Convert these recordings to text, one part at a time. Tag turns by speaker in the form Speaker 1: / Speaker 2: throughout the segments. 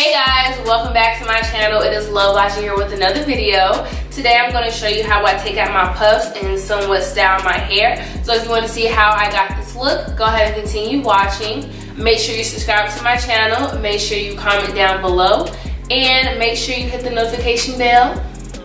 Speaker 1: Hey guys, welcome back to my channel. It is LOVELIJA here with another video. Today I'm going to show you how I take out my puffs and somewhat style my hair. So if you want to see how I got this look, go ahead and continue watching. Make sure you subscribe to my channel. Make sure you comment down below. And make sure you hit the notification bell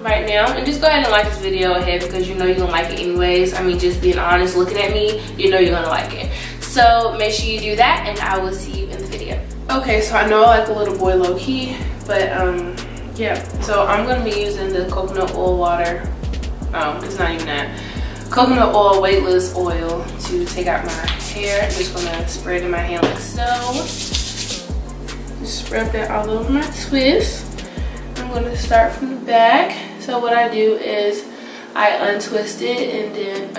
Speaker 1: right now. And just go ahead and like this video ahead because you know you're going to like it anyways. I mean, just being honest, looking at me, you know you're going to like it. So make sure you do that and I will see you in the video. Okay, so I know I like a little boy low key, but yeah. So I'm gonna be using the coconut oil water. It's not even that. Coconut oil weightless oil to take out my hair. I'm just gonna spray it in my hand like so. Just spread that all over my twist. I'm gonna start from the back. So what I do is I untwist it and then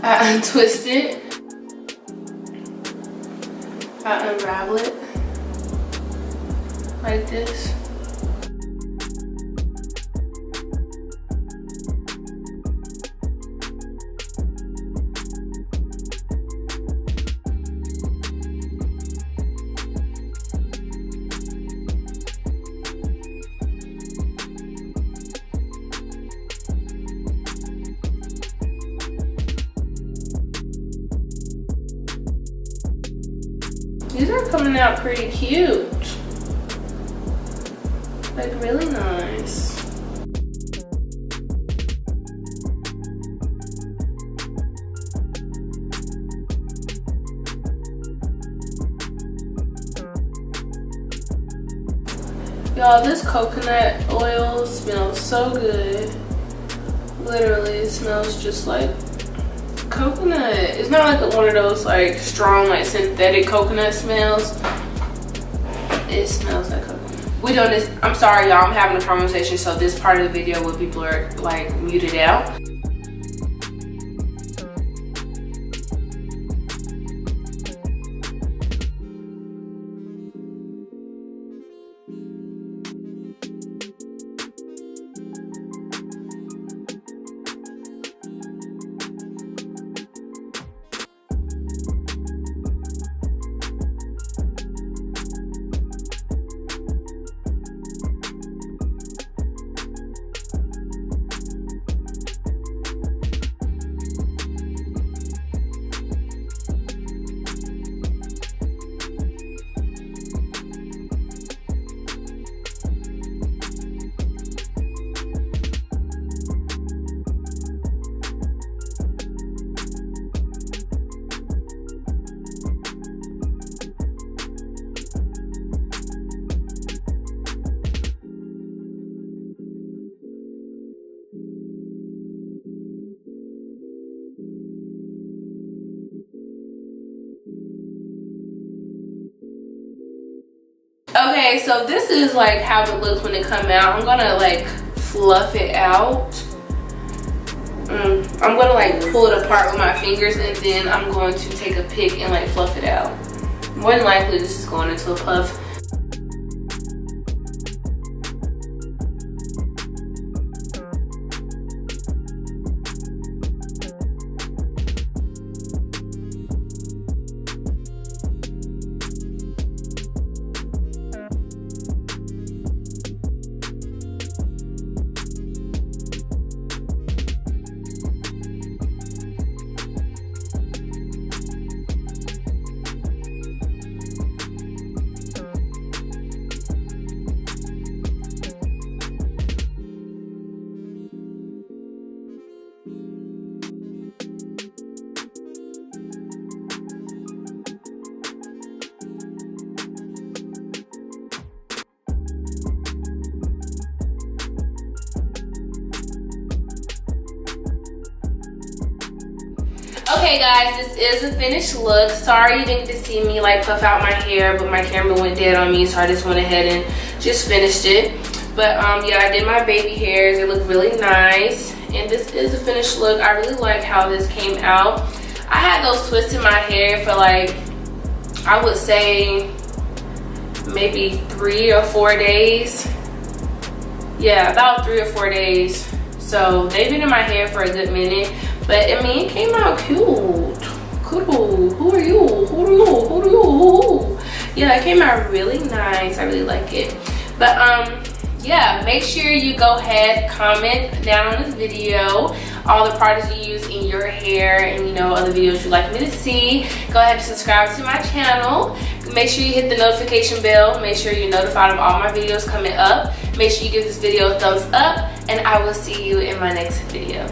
Speaker 1: I untwist it. I unravel it like this. These are coming out pretty cute. Like really nice. Y'all, this coconut oil smells so good. Literally, it smells just like coconut. It's not like one of those like strong like synthetic coconut smells. It smells like coconut. We doing this. I'm sorry y'all, I'm having a conversation, so this part of the video where people are like muted out. Okay, so this is like how it looks when it comes out. I'm gonna like fluff it out. I'm gonna like pull it apart with my fingers and then I'm going to take a pick and like fluff it out. More than likely this is going into a puff. Okay guys, this is a finished look. Sorry you didn't get to see me like puff out my hair, but my camera went dead on me, so I just went ahead and just finished it. But yeah, I did my baby hairs. They look really nice. And this is a finished look. I really like how this came out. I had those twists in my hair for like, I would say maybe 3 or 4 days. Yeah, about 3 or 4 days. So they've been in my hair for a good minute. But I mean, it came out cute. Cool. Who are you? Who are you? Who are you? yeah, it came out really nice. I really like it. But yeah, make sure you go ahead, comment down on this video all the products you use in your hair and, you know, other videos you'd like me to see. Go ahead and subscribe to my channel. Make sure you hit the notification bell. Make sure you're notified of all my videos coming up. Make sure you give this video a thumbs up, and I will see you in my next video.